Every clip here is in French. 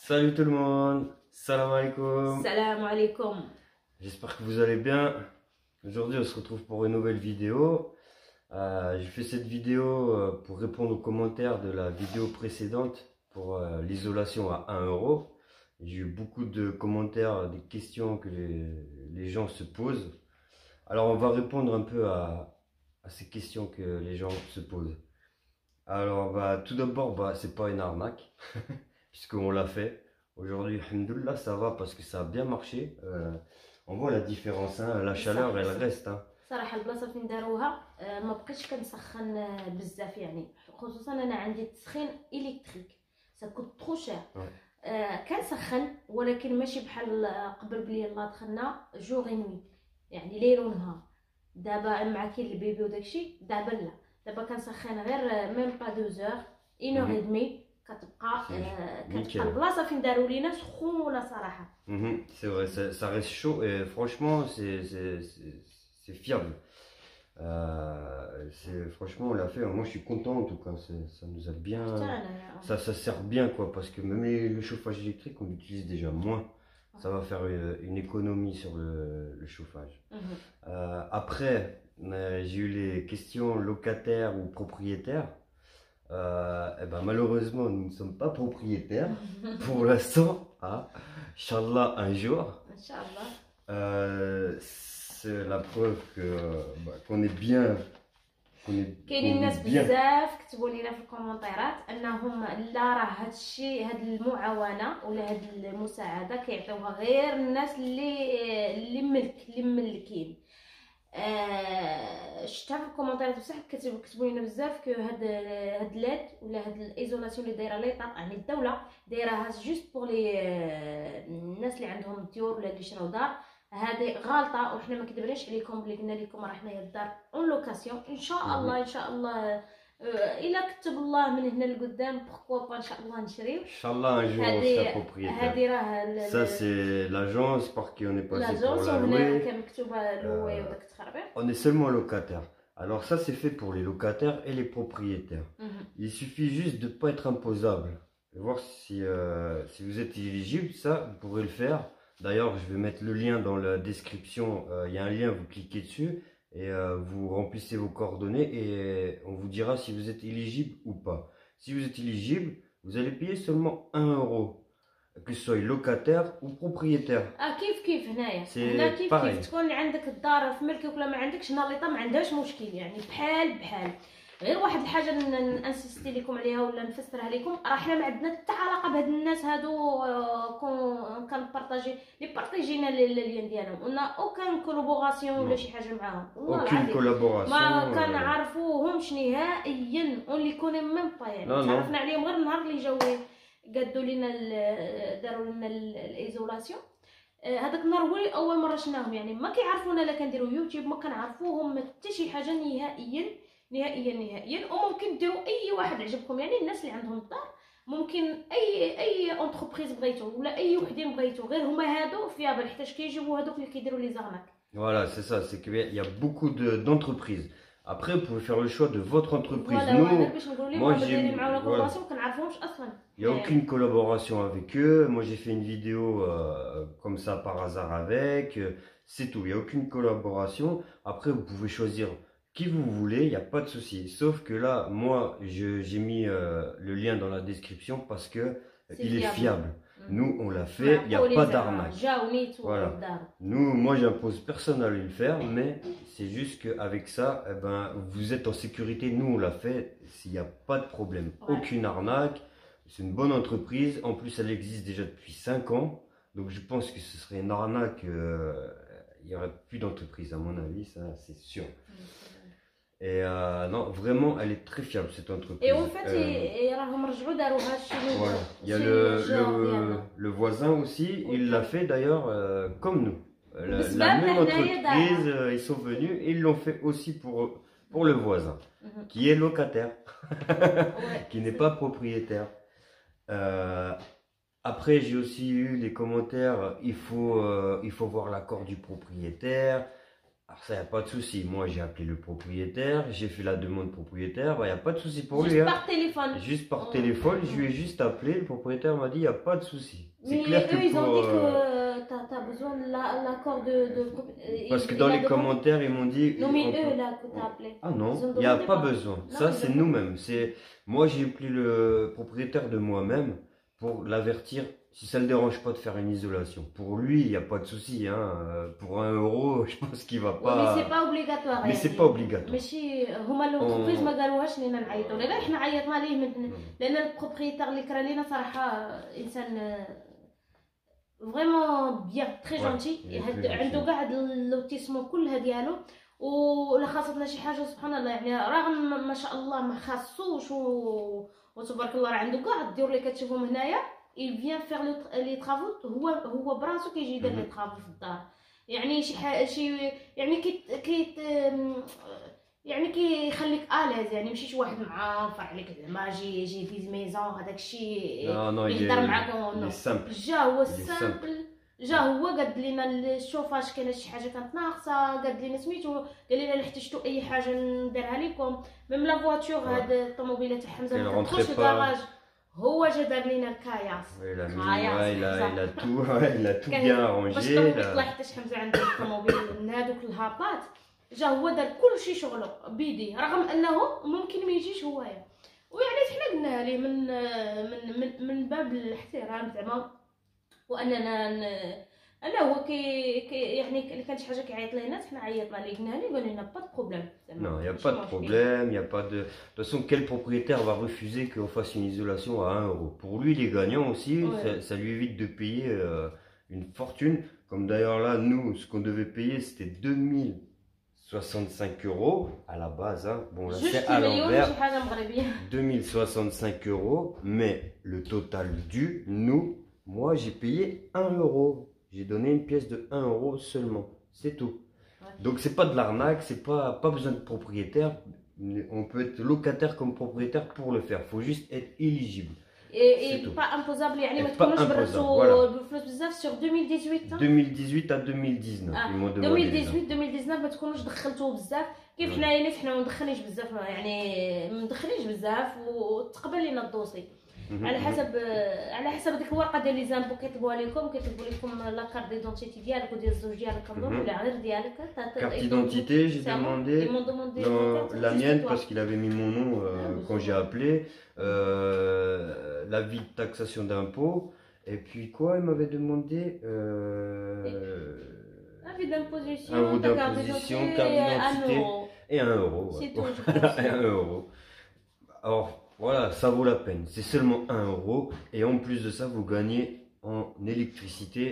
Salut tout le monde, salam alaikum. Salam alaikum. J'espère que vous allez bien. Aujourd'hui on se retrouve pour une nouvelle vidéo. J'ai fait cette vidéo pour répondre aux commentaires de la vidéo précédente pour l'isolation à 1 euro. J'ai eu beaucoup de commentaires, des questions que les gens se posent. Alors on va répondre un peu à ces questions que les gens se posent. Alors tout d'abord, c'est pas une arnaque. Puisqu'on l'a fait. Aujourd'hui, alhamdoulilah, ça va parce que ça a bien marché. On voit la différence, hein, la chaleur elle reste. Hein. صراحة البلاصة فين داروها ما بقيتش كنسخن بزاف يعني خصوصا انا عندي التسخين الكتريك سا كوت ترو شير كنسخن ولكن ماشي بحال قبل بلي يلاه دخلنا جوغ نوي يعني ليل ونهار. دابا مع كاين البيبي وداكشي دابا لا كنسخن غير ميم با 2 اور 1 اور et demie كتبقى البلاصه فين داروا لينا سخونه صراحه. C'est vrai, ça reste chaud et franchement c'est fiable. Franchement on l'a fait, moi je suis content en tout cas, ça nous a bien, ça sert bien quoi, parce que même le chauffage électrique on l'utilise déjà moins. Ça va faire une économie sur le chauffage. Après j'ai eu les questions locataires ou propriétaires. Malheureusement nous ne sommes pas propriétaires pour l'instant. Inch'Allah un jour. C'est la preuve qu'on est bien. كاينين ناس بزاف كتبوا لينا في الكومونتيرات انهم لا راه هاد الشيء، هاد المعاونه ولا هاد المساعده كيعطيوها غير الناس اللي مملكين. شفتها في الكومونتيرات بصح كتبوا لنا بزاف كو هاد لاد ولا هاد الايزولاسيون اللي دايره ليطا يعني الدوله دايراها جوست بور لي الناس اللي عندهم ديور ولا اللي شراو دار. هذه غلطه وحنا ما كذبناش عليكم بلي قلنا لكم راه حنايا الدار اون لوكاسيون. ان شاء الله ان شاء الله الا كتب الله من هنا لقدام بوركوا با ان شاء الله نشريو. ان شاء الله un jour on sera propriétaire. هذه راه ça c'est l'agence par qui on est passé pour la louer. كان مكتوبه لوي وداك التخربيق. On est seulement locataire. Alors ça c'est fait pour les locataires et les propriétaires. Il suffit juste de ne pas être imposable. Voir si vous êtes éligible, ça vous pourrez le faire. D'ailleurs, je vais mettre le lien dans la description. Il y a un lien, vous cliquez dessus et vous remplissez vos coordonnées et on vous dira si vous êtes éligible ou pas. Si vous êtes éligible, vous allez payer seulement 1 euro, que ce soit locataire ou propriétaire. كيف هنايا pareil. كيف تكون عندك الدار في ملكك ولا ما عندكش ناليطا ما عندهاش مشكل يعني بحال. غير واحد الحاجه نانسيستي لكم عليها ولا نفسرها لكم، راه حنا ما عندنا حتى علاقه بهاد الناس هادو كنبارطاجي لي بارطاجينا لين ديالهم ونا اوكان كولابوراسيون ولا شي حاجه معاهم. اوكين كولابوراسيون ما كنعرفوهمش نهائيا اونلي كوني ميم با يعني تعرفنا عليهم غير النهار اللي جاو قادوا لينا داروا لنا الايزولاسيون. هذاك النهار هو اول مره شفناهم يعني ما كيعرفونا لا كنديروا يوتيوب ما كنعرفوهم حتى شي حاجه نهائيا. وممكن ديروا اي واحد عجبكم يعني الناس اللي عندهم الدار ممكن اي اونتربريز بغيتو ولا اي وحدين بغيتو غير هما هادو فيابل حيت كيجيبوا هادوك اللي كيديروا لي زارناك. Voilà, c'est ça, c'est qu'il y a beaucoup d'entreprises. Après, vous pouvez faire le choix de votre entreprise. Voilà, moi, il n'y a aucune collaboration avec eux. Moi, j'ai fait une vidéo comme ça par hasard avec. C'est tout, il n'y a aucune collaboration. Après, vous pouvez choisir qui vous voulez, il n'y a pas de souci. Sauf que là, moi, j'ai mis le lien dans la description parce que il est fiable. Nous, on l'a fait, il n'y a pas d'arnaque. Voilà. Moi, j'impose personne à le faire, mais c'est juste qu'avec ça, vous êtes en sécurité. Nous, on l'a fait, il n'y a pas de problème. Aucune arnaque. C'est une bonne entreprise. En plus, elle existe déjà depuis 5 ans. Donc, je pense que ce serait une arnaque. Il n'y aurait plus d'entreprise, à mon avis, ça, c'est sûr. Et non, vraiment, elle est très fiable cette entreprise. Et en fait, voilà. Il y a le voisin aussi, il l'a fait d'ailleurs comme nous. La même entreprise, ils sont venus et ils l'ont fait aussi pour le voisin, qui est locataire, qui n'est pas propriétaire. Après, j'ai aussi eu des commentaires, il faut voir l'accord du propriétaire. Alors ça, il n'y a pas de souci. Moi, j'ai appelé le propriétaire, j'ai fait la demande propriétaire, il n'y a pas de souci pour Juste lui. par téléphone. Juste par téléphone, je lui ai juste appelé, le propriétaire m'a dit, il n'y a pas de souci. C'est Mais clair que eux, ils ont dit pour... que tu as besoin de l'accord de... Parce que dans les commentaires, ils m'ont dit... Non, mais eux, là, que tu as appelé. Ah non, il n'y a pas besoin. Ça, c'est nous-mêmes. Moi, j'ai appelé le propriétaire de moi-même pour l'avertir si ça ne le dérange pas de faire une isolation. Pour lui, il n'y a pas de souci. Hein. Pour 1 euro, je pense qu'il va pas... mais c'est pas obligatoire. Mais c'est pas obligatoire. ماشي هما لونتربريز ما قالوهاش لينا نعيطوا له، لا حنا عيطنا ليه لان البروبريتار اللي كرا لينا صراحه انسان فريمون بيان تري جونتي، عنده كاع اللوتيسمون كلها ديالو، ولا خاصتنا شي حاجه سبحان الله يعني رغم ما شاء الله ما خاصوش وتبارك الله راه عنده كاع الديور اللي كتشوفهم هنايا il vient faire les travaux. هو براسو كيجي يدير لي طرافو في الدار، يعني شي يعني يعني كيخليك اليز، يعني ماشي شي واحد معافر عليك زعما جي في ميزون هذاك الشيء يهضر معاكم. جا هو السامبل، جا هو قاد لينا الشوفاج كاينه شي حاجه كانت ناقصه، قاد لينا سميتو قال لنا الا احتجتوا اي حاجه نديرها لكم. ميم لا فواتور هاد الطوموبيله تاع حمزه ما تدخلش الكراج، هو جا دار لينا الكاياس. il a tout bien arrangé. باش الطوموبيل طلع حتى حمزه عنده الطوموبيل من هذوك الهابات، جا هو دار كلشي شغله بيديه، رغم انه ممكن ما يجيش هوايا. ويعني حنا قلنا ليه من باب الاحترام زعما، واننا انا هو يعني اللي كانت شي حاجه كيعيط لينا حنا عيطنا ليه قلنا ليه قال لنا با دو بروبليم. Non, il n'y a pas de problème, il n'y a pas de... De toute façon, quel propriétaire va refuser qu'on fasse une isolation à 1 euro? Pour lui, il est gagnant aussi, ça lui évite de payer une fortune. Comme d'ailleurs là, nous, ce qu'on devait payer, c'était 2065 euros à la base. Hein. Bon, là, c'est à l'envers. 2065 euros, mais le total dû, moi, j'ai payé 1 euro. J'ai donné une pièce de 1 euro seulement. C'est tout. Donc c'est pas de l'arnaque, c'est pas besoin de propriétaire. On peut être locataire comme propriétaire pour le faire. Faut juste être éligible. Et pas imposable, يعني ما تكونوش برسو بفلوس بزاف sur 2018. 2018 à 2019. 2018 ما تكونوش دخلتوه بزاف كيف حنايا حنا ما مدخلينش بزاف، يعني ما مدخلينش بزاف وتقبل لينا الدوسي على حسب ديك الورقه ديال لي زامبو كيطلبوها لكم لا كارت ديدونتيتي ديالك وديال الزوج ديالك كنظن ولا غير ديالك. Carte d'identité, j'ai demandé la mienne parce qu'il avait mis mon nom quand j'ai appelé, l'avis de taxation d'impôt, et puis quoi il m'avait demandé avis d'imposition, carte d'identité et 1 euro. C'est tout, je pense. 1 euro. Alors voilà, ça vaut la peine. C'est seulement 1 euro. Et en plus de ça, vous gagnez en électricité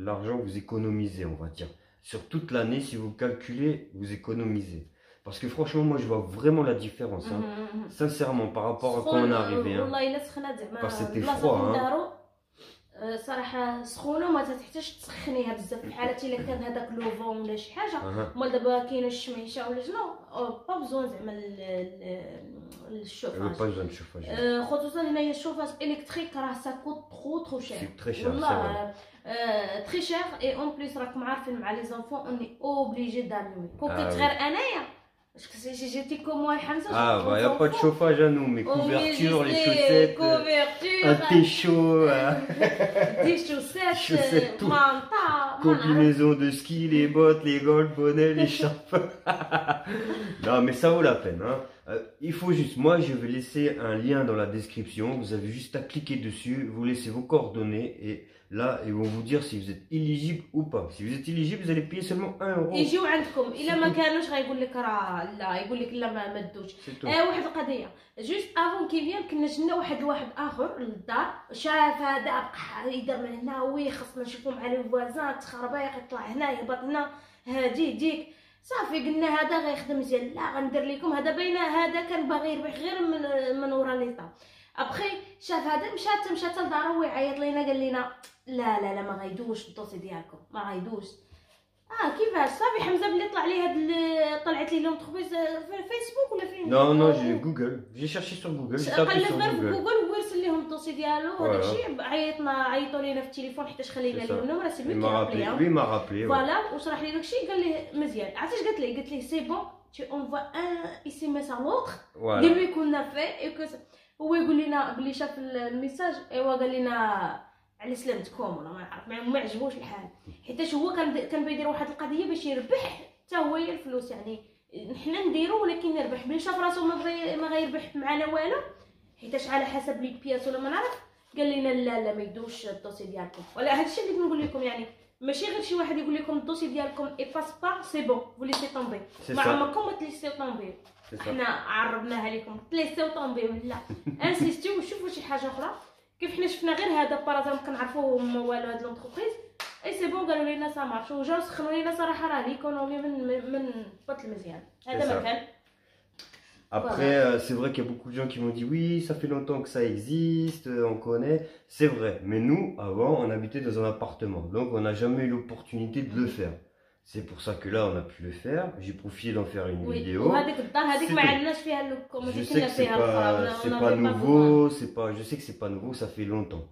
l'argent que vous économisez, on va dire. Sur toute l'année, si vous calculez, vous économisez. Parce que franchement, moi, je vois vraiment la différence. Hein. Sincèrement, par rapport à quand on est arrivé. Hein. Parce que c'était froid. Hein. صراحه سخونه وما تحتاجش تسخنيها بزاف، في حاله الا كان هذاك لو فون ولا شي حاجه. مال دابا كاينه الشميشه ولا شنو با بزون زعما الشوفاج، خصوصا هنايا الشوفاج الكتريك راه ساكو ترو شير والله تري شير. اي اون بليس راكم عارفين مع لي زونفون اوني اوبليجي دالومي كون كنت غير انايا. J'étais comme moi, Hamza. Ah, bah, y a pas de chauffage à nous, mais couverture, les chaussettes, un thé chaud, des chaussettes, tout, combinaison de ski, les bottes, les golfs, bonnets, les chapeaux. Non, mais ça vaut la peine. Hein. Il faut juste, moi, je vais laisser un lien dans la description. Vous avez juste à cliquer dessus, vous laissez vos coordonnées et là, ils vont vous dire si vous êtes éligible ou pas. Si vous êtes éligible, vous allez payer seulement 1 euro. يجيو عندكم الا ما كانوش غايقول لك راه لا، يقول لك لا ما دوش. واحد القضيه جوست افون كيفيان كنا جينا واحد اخر للدار، شاف هذا بقى يدير من هنا وي خصنا نشوفوا مع لي فوازان تخربيق يطلع هنا يهبط هنا هادي ديك صافي. قلنا هذا غيخدم مزيان، لا غندير لكم هذا باينه هذا كان باغي يربح غير من ورا ليطا. ابخي شاف هذا مشات لدارو ويعيط لينا قال لنا لا ما غايدوش الدوسي ديالكم ما غايدوش. كيفاش صافي حمزه بلي طلع لي طلعت لي لونتربريز في الفيسبوك ولا فين؟ Non, j'ai Google. J'ai cherché sur Google. J'ai tapé قلب sur غير في Google. جوجل ويرسل لهم الدوسي ديالو Voilà. وداكشي. عيطوا لينا في التليفون حيتاش خلينا C'est ça. لهم النمره سي Il لوي m'a rappelé. Lui, il m'a rappelé. Ouais. فوالا وشرح لي داكشي قال لي مزيان. عرفتي اش قالت لي سي بون tu envoies un SMS à l'autre Voilà. دير لي كنا في هو يقول لنا بلي شاف الميساج ايوا قال لنا على سلامتكم ولا ما نعرف ما عجبوش الحال حيتاش هو كان بيدير واحد القضيه باش يربح حتى هو الفلوس يعني حنا نديرو ولكن نربح بلي شاف راسو ما غيربح معنا والو حيتاش على حسب لي بياس ولا ما نعرف قال لنا لا ما يدوش الدوسي ديالكم ولا هادشي اللي نقول لكم يعني ماشي غير شي واحد يقول لكم الدوسي ديالكم اي باس با سي بون فو ليسي طومبي ما عمركم ما تليسيو طومبي حنا عربناها لكم تليسيو طومبي ولا انسيستيو وشوفوا شي حاجه اخرى كيف حنا شفنا غير هذا بارازا كنعرفوه هما والو هاد لونتربريز اي سي بون قالوا لنا سا مارش وجاو سخنوا لينا صراحه راه ليكونومي من بط المزيان هذا ما كان. Après, c'est vrai qu'il y a beaucoup de gens qui m'ont dit oui, ça fait longtemps que ça existe, on connaît. C'est vrai, mais nous, avant, on habitait dans un appartement, donc on n'a jamais eu l'opportunité de le faire. C'est pour ça que là, on a pu le faire. J'ai profité d'en faire une vidéo. Je sais que c'est pas nouveau, je sais que c'est pas nouveau, ça fait longtemps.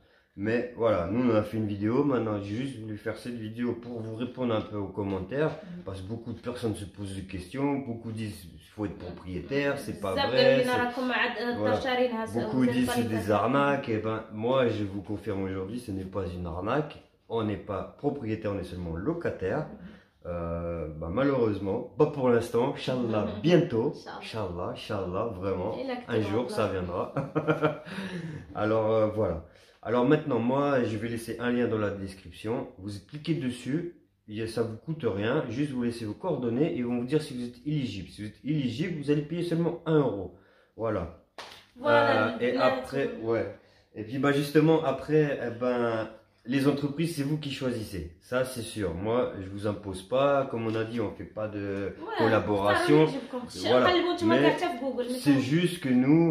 Mais voilà, nous on a fait une vidéo, maintenant j'ai juste voulu faire cette vidéo pour vous répondre un peu aux commentaires, parce que beaucoup de personnes se posent des questions, beaucoup disent qu'il faut être propriétaire, c'est pas vrai, voilà. Beaucoup disent c'est des arnaques, et ben moi je vous confirme aujourd'hui ce n'est pas une arnaque, on n'est pas propriétaire, on est seulement locataire. Malheureusement, pas pour l'instant, Inch'Allah, bientôt, Inch'Allah, vraiment, un jour ça viendra. Alors voilà. Alors maintenant, moi, je vais laisser un lien dans la description. Vous cliquez dessus, ça vous coûte rien. Juste vous laissez vos coordonnées et ils vont vous dire si vous êtes éligible. Si vous êtes éligible, vous allez payer seulement 1 euro. Voilà. Et après, ouais. Et puis justement, après, les entreprises, c'est vous qui choisissez. Ça, c'est sûr. Moi, je vous impose pas. Comme on a dit, on fait pas de collaboration. Voilà. Mais c'est juste que nous,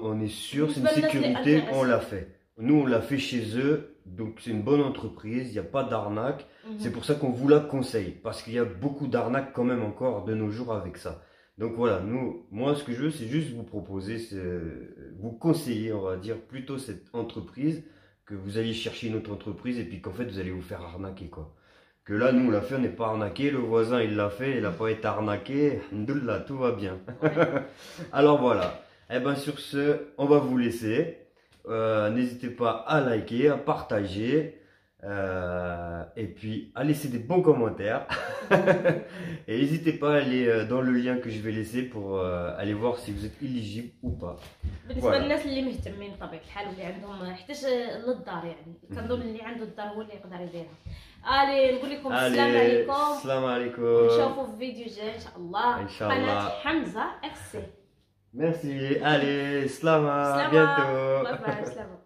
on est sûr, c'est une sécurité, on l'a fait. Nous, on l'a fait chez eux, donc c'est une bonne entreprise, il n'y a pas d'arnaque. C'est pour ça qu'on vous la conseille, parce qu'il y a beaucoup d'arnaques quand même encore de nos jours avec ça. Donc voilà, moi ce que je veux, c'est juste vous proposer, vous conseiller, on va dire, plutôt cette entreprise, que vous alliez chercher une autre entreprise et puis qu'en fait vous allez vous faire arnaquer quoi. Que là, nous, on l'a fait, on n'est pas arnaqué, le voisin il l'a fait, il n'a pas été arnaqué, alhamdoulilah, tout va bien. Alors voilà, et ben sur ce, on va vous laisser. N'hésitez pas à liker, à partager et puis à laisser des bons commentaires. Et n'hésitez pas à aller dans le lien que je vais laisser pour aller voir si vous êtes éligible ou pas. بالنسبه للناس اللي مهتمين بطبيعه الحال واللي عندهم حيتاش للدار يعني كنظن اللي عنده الدار هو اللي يقدر يديرها. نقول لكم السلام عليكم. السلام عليكم. نشوفوا في فيديو جاي ان شاء الله. ان شاء الله. قناه حمزه اكسي. Merci. Allez, slama. Bientôt. Bye bye, slama.